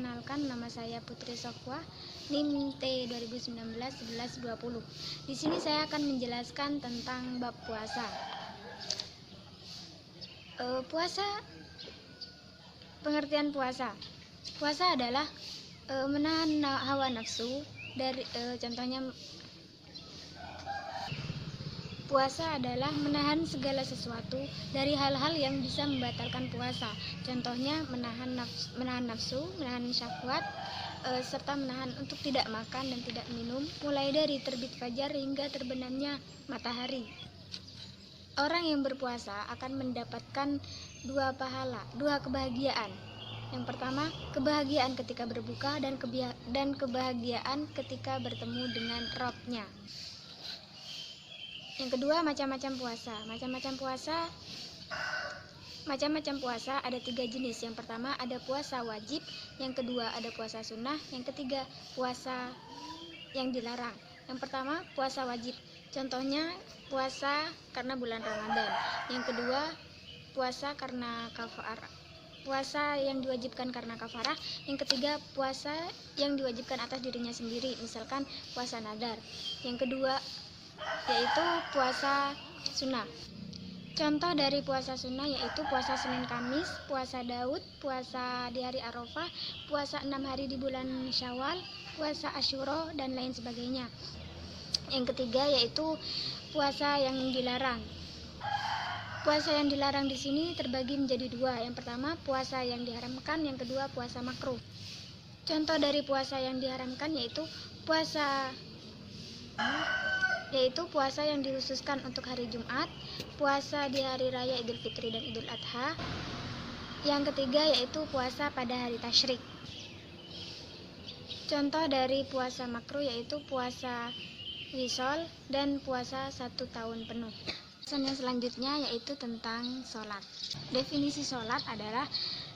perkenalkan, nama saya Putri Sofwa, NIM T 2019-1120. Di sini saya akan menjelaskan tentang bab puasa. Pengertian puasa. Puasa adalah menahan hawa nafsu dari contohnya. Puasa adalah menahan segala sesuatu dari hal-hal yang bisa membatalkan puasa. Contohnya menahan nafsu, menahan syahwat, serta menahan untuk tidak makan dan tidak minum, mulai dari terbit fajar hingga terbenamnya matahari. Orang yang berpuasa akan mendapatkan dua kebahagiaan. Yang pertama, kebahagiaan ketika berbuka dan kebahagiaan ketika bertemu dengan Rabb-nya. Yang kedua, macam-macam puasa. Macam-macam puasa ada 3 jenis. Yang pertama ada puasa wajib, yang kedua ada puasa sunnah, yang ketiga puasa yang dilarang. Yang pertama puasa wajib. Contohnya puasa karena bulan Ramadan. Yang kedua puasa karena kafarah. Puasa yang diwajibkan karena kafarah. Yang ketiga puasa yang diwajibkan atas dirinya sendiri, misalkan puasa nadar. Yang kedua yaitu puasa sunnah. Contoh dari puasa sunnah yaitu puasa Senin Kamis, puasa Daud, puasa di hari Arafah, puasa 6 hari di bulan Syawal, puasa Asyura, dan lain sebagainya. Yang ketiga yaitu puasa yang dilarang. Puasa yang dilarang di sini terbagi menjadi 2. Yang pertama puasa yang diharamkan, yang kedua puasa makruh. Contoh dari puasa yang diharamkan yaitu puasa yang dikhususkan untuk hari Jumat, puasa di hari raya Idul Fitri dan Idul Adha. Yang ketiga yaitu puasa pada hari tasyrik. Contoh dari puasa makruh yaitu puasa wisol dan puasa 1 tahun penuh. Yang selanjutnya yaitu tentang sholat. Definisi sholat adalah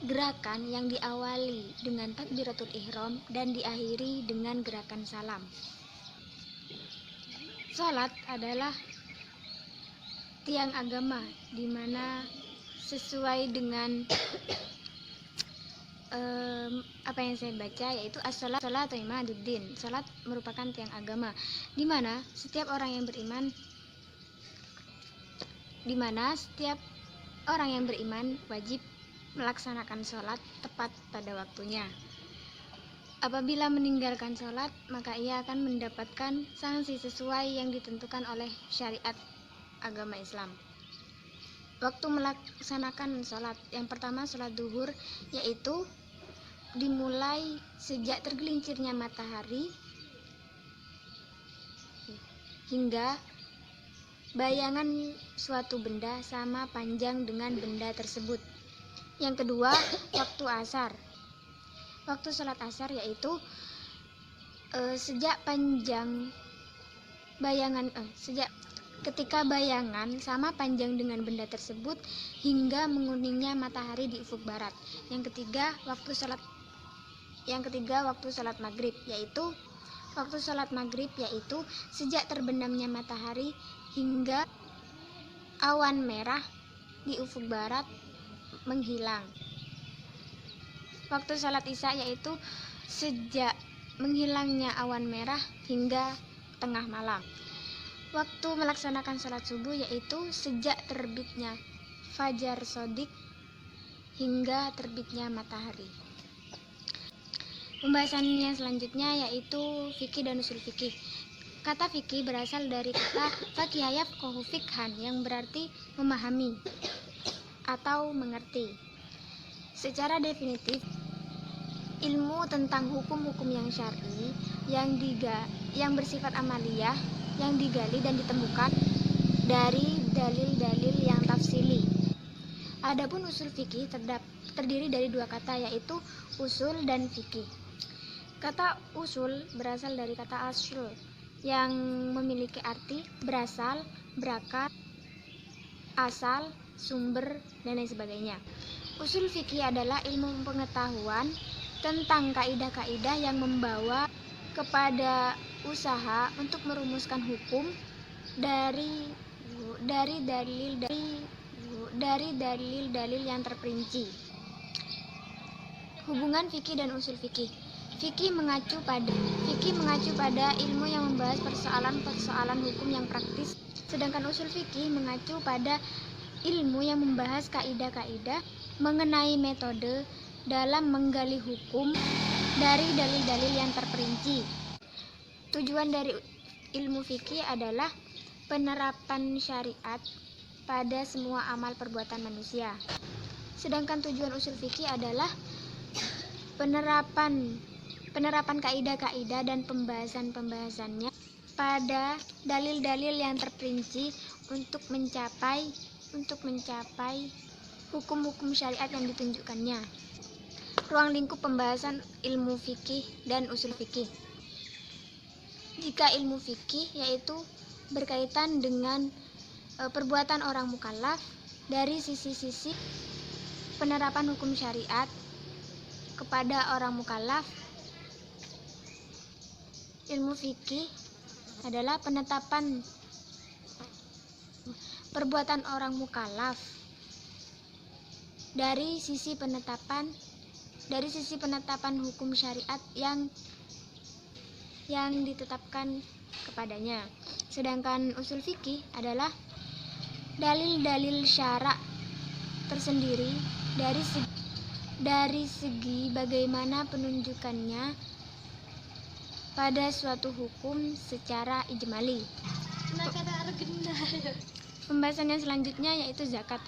gerakan yang diawali dengan takbiratul ihram dan diakhiri dengan gerakan salam. Sholat adalah tiang agama di mana sesuai dengan apa yang saya baca yaitu as-sholatu imaduddin. Sholat merupakan tiang agama di mana setiap orang yang beriman wajib melaksanakan sholat tepat pada waktunya. Apabila meninggalkan sholat, maka ia akan mendapatkan sanksi sesuai yang ditentukan oleh syariat agama Islam. Waktu melaksanakan sholat, yang pertama sholat duhur, yaitu dimulai sejak tergelincirnya matahari hingga bayangan suatu benda sama panjang dengan benda tersebut. Yang kedua, waktu asar. Waktu sholat asar yaitu sejak ketika bayangan sama panjang dengan benda tersebut hingga menguningnya matahari di ufuk barat. Yang ketiga waktu sholat maghrib yaitu sejak terbenamnya matahari hingga awan merah di ufuk barat menghilang. Waktu sholat isya yaitu sejak menghilangnya awan merah hingga tengah malam. Waktu melaksanakan sholat subuh yaitu sejak terbitnya fajar shodiq hingga terbitnya matahari. Pembahasannya selanjutnya yaitu fikih dan usul fikih. Kata fikih berasal dari kata faqih yafqahu fiqhan yang berarti memahami atau mengerti. Secara definitif, ilmu tentang hukum-hukum yang syar'i yang bersifat amaliyah yang digali dan ditemukan dari dalil-dalil yang tafsili. Adapun usul fikih terdiri dari 2 kata yaitu usul dan fikih. Kata usul berasal dari kata asl yang memiliki arti berasal, berakar, asal, sumber, dan lain sebagainya. Usul fikih adalah ilmu pengetahuan tentang kaidah-kaidah yang membawa kepada usaha untuk merumuskan hukum dari dalil-dalil yang terperinci. Hubungan fikih dan usul fikih. Fikih mengacu pada ilmu yang membahas persoalan-persoalan hukum yang praktis, sedangkan usul fikih mengacu pada ilmu yang membahas kaidah-kaidah mengenai metode dalam menggali hukum dari dalil-dalil yang terperinci. Tujuan dari ilmu fikih adalah penerapan syariat pada semua amal perbuatan manusia. Sedangkan tujuan usul fikih adalah penerapan kaidah-kaidah dan pembahasannya pada dalil-dalil yang terperinci untuk mencapai hukum-hukum syariat yang ditunjukkannya. Ruang lingkup pembahasan ilmu fikih dan usul fikih. Jika ilmu fikih yaitu berkaitan dengan perbuatan orang mukallaf dari sisi-sisi penerapan hukum syariat kepada orang mukallaf. Ilmu fikih adalah penetapan perbuatan orang mukallaf dari sisi penetapan hukum syariat yang ditetapkan kepadanya. Sedangkan usul fikih adalah dalil-dalil syara' tersendiri dari segi bagaimana penunjukannya pada suatu hukum secara ijmali. Pembahasan yang selanjutnya yaitu zakat.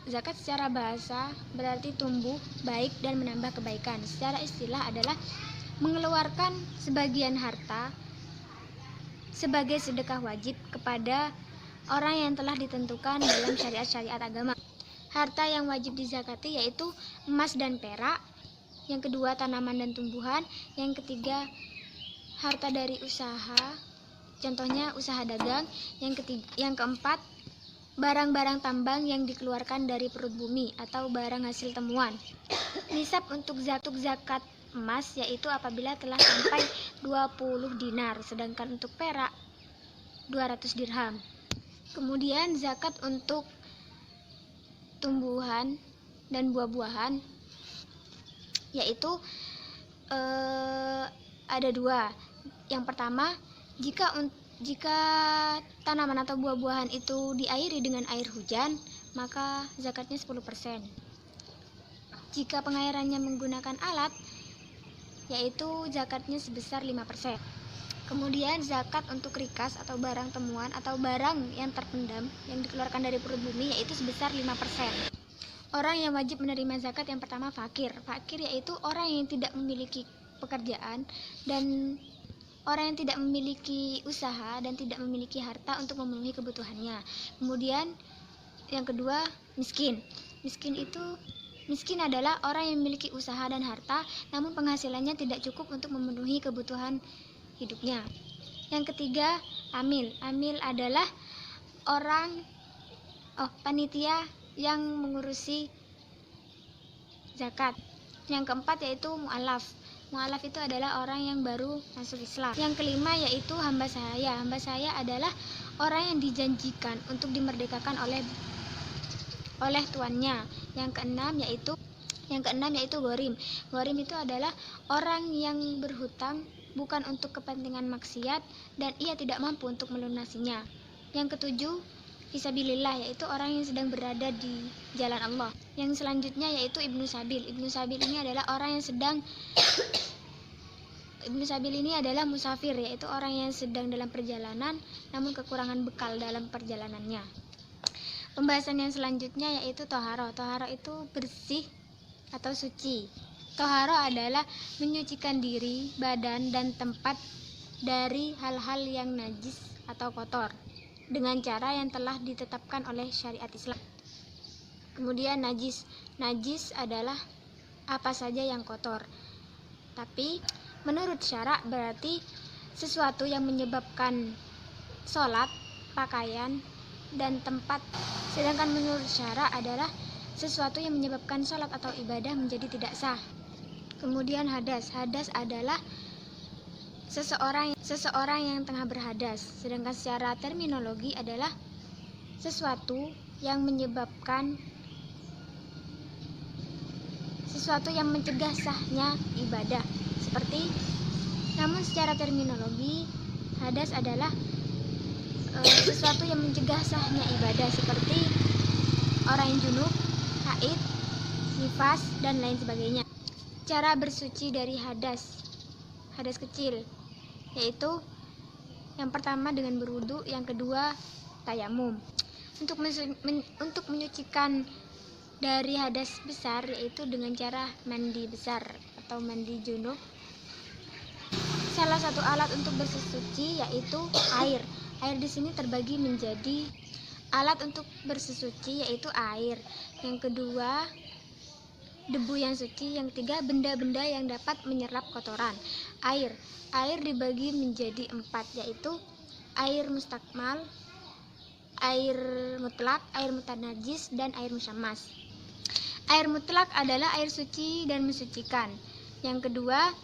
Zakat secara bahasa berarti tumbuh, baik, dan menambah kebaikan. Secara istilah adalah mengeluarkan sebagian harta sebagai sedekah wajib kepada orang yang telah ditentukan dalam syariat-syariat agama. Harta yang wajib dizakati yaitu emas dan perak. Yang kedua, tanaman dan tumbuhan. Yang ketiga, harta dari usaha, contohnya usaha dagang. Yang keempat, barang-barang tambang yang dikeluarkan dari perut bumi atau barang hasil temuan. Nisab untuk zakat emas yaitu apabila telah sampai 20 dinar, sedangkan untuk perak 200 dirham. Kemudian zakat untuk tumbuhan dan buah-buahan yaitu ada dua. Yang pertama, jika tanaman atau buah-buahan itu diairi dengan air hujan, maka zakatnya 10%. Jika pengairannya menggunakan alat, yaitu zakatnya sebesar 5%. Kemudian zakat untuk rikas atau barang temuan atau barang yang terpendam yang dikeluarkan dari perut bumi yaitu sebesar 5%. Orang yang wajib menerima zakat yang pertama fakir. Fakir yaitu orang yang tidak memiliki pekerjaan dan orang yang tidak memiliki usaha dan tidak memiliki harta untuk memenuhi kebutuhannya. Kemudian yang kedua, miskin. Miskin adalah orang yang memiliki usaha dan harta namun penghasilannya tidak cukup untuk memenuhi kebutuhan hidupnya. Yang ketiga, amil. Amil adalah panitia yang mengurusi zakat. Yang keempat yaitu mu'alaf. Mu'alaf itu adalah orang yang baru masuk Islam. Yang kelima yaitu hamba sahaya. Hamba sahaya adalah orang yang dijanjikan untuk dimerdekakan oleh tuannya. Yang keenam yaitu ghorim. Ghorim itu adalah orang yang berhutang bukan untuk kepentingan maksiat dan ia tidak mampu untuk melunasinya. Yang ketujuh, fisabilillah, yaitu orang yang sedang berada di jalan Allah. Yang selanjutnya yaitu Ibnu Sabil. Ibnu Sabil ini adalah musafir, yaitu orang yang sedang dalam perjalanan namun kekurangan bekal dalam perjalanannya. Pembahasan yang selanjutnya yaitu toharo. Toharo itu bersih atau suci. Toharo adalah menyucikan diri, badan, dan tempat dari hal-hal yang najis atau kotor dengan cara yang telah ditetapkan oleh syariat Islam. Kemudian najis. Najis adalah apa saja yang kotor. Tapi menurut syarak berarti sesuatu yang menyebabkan sholat, pakaian, dan tempat. Sedangkan menurut syarak adalah sesuatu yang menyebabkan sholat atau ibadah menjadi tidak sah. Kemudian hadas. Hadas adalah seseorang yang tengah berhadas. Sedangkan secara terminologi adalah sesuatu yang menyebabkan sesuatu yang mencegah sahnya ibadah. Namun secara terminologi, hadas adalah sesuatu yang mencegah sahnya ibadah, seperti orang yang junub, haid, nifas, dan lain sebagainya. Cara bersuci dari hadas kecil, yaitu yang pertama dengan berwudu, yang kedua tayamum. Untuk menyucikan dari hadas besar, yaitu dengan cara mandi besar atau mandi junub. Salah satu alat untuk bersuci yaitu air. Air di sini terbagi menjadi alat untuk bersuci yaitu air. Yang kedua, debu yang suci. Yang ketiga, benda-benda yang dapat menyerap kotoran. Air dibagi menjadi 4, yaitu air mustakmal, air mutlak, air mutanajis, dan air musyammas. Air mutlak adalah air suci dan mensucikan. Yang kedua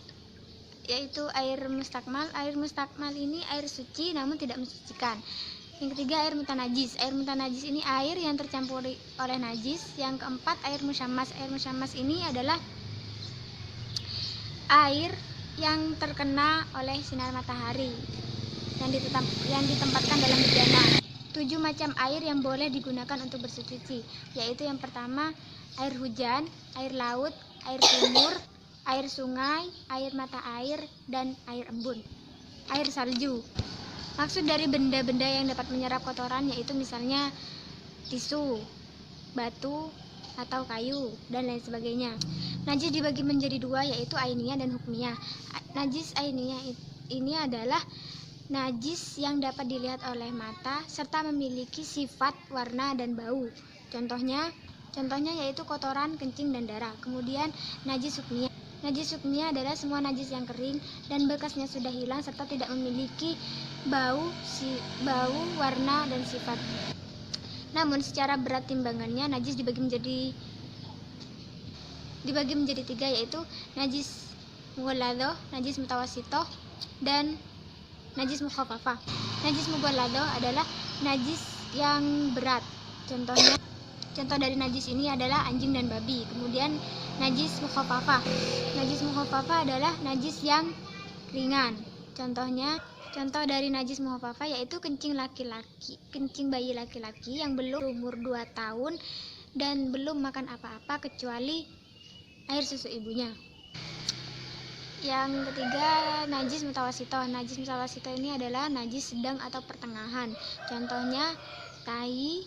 yaitu air mustakmal. Air mustakmal ini air suci namun tidak mensucikan. Yang ketiga air mutanajis. Air mutanajis ini air yang tercampur oleh najis. Yang keempat air musyammas. Air musyammas ini adalah air yang terkena oleh sinar matahari yang ditempatkan dalam bejana. 7 macam air yang boleh digunakan untuk bersuci, yaitu yang pertama air hujan, air laut, air sumur, air sungai, air mata air, dan air embun. Air salju. Maksud dari benda-benda yang dapat menyerap kotoran yaitu misalnya tisu, batu, atau kayu, dan lain sebagainya. Najis dibagi menjadi 2, yaitu ainiyah dan hukmiyah. Najis ainiyah ini adalah najis yang dapat dilihat oleh mata serta memiliki sifat, warna, dan bau. Contohnya yaitu kotoran, kencing, dan darah. Kemudian najis hukmiyah. Najis hukmiyah adalah semua najis yang kering dan bekasnya sudah hilang serta tidak memiliki bau, warna, dan sifat. Namun secara berat timbangannya najis dibagi menjadi 3, yaitu najis mughalladah, najis mutawassithah, dan najis mukhaffafah. Najis mughalladah adalah najis yang berat. Contoh dari najis ini adalah anjing dan babi. Kemudian najis mukhaffafah. Najis mukhaffafah adalah najis yang ringan. Contoh dari najis mukhaffafah yaitu kencing bayi laki-laki yang belum umur 2 tahun dan belum makan apa-apa kecuali air susu ibunya. Yang ketiga, najis mutawassithah. Najis mutawassithah ini adalah najis sedang atau pertengahan. Contohnya tai,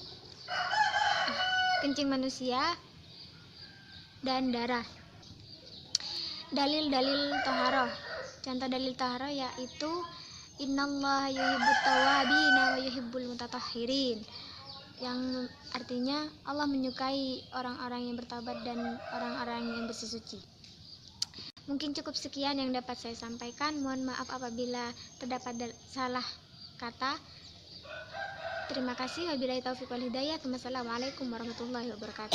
kencing manusia, dan darah. Dalil-dalil taharah. Contoh dalil taharah yaitu innallaha yuhibbut tawwabina wa yuhibbul mutatahhirin, yang artinya Allah menyukai orang-orang yang bertaubat dan orang-orang yang bersuci. Mungkin cukup sekian yang dapat saya sampaikan. Mohon maaf apabila terdapat salah kata. Terima kasih. Wabillahi taufiq wal hidayah. Wassalamualaikum warahmatullahi wabarakatuh.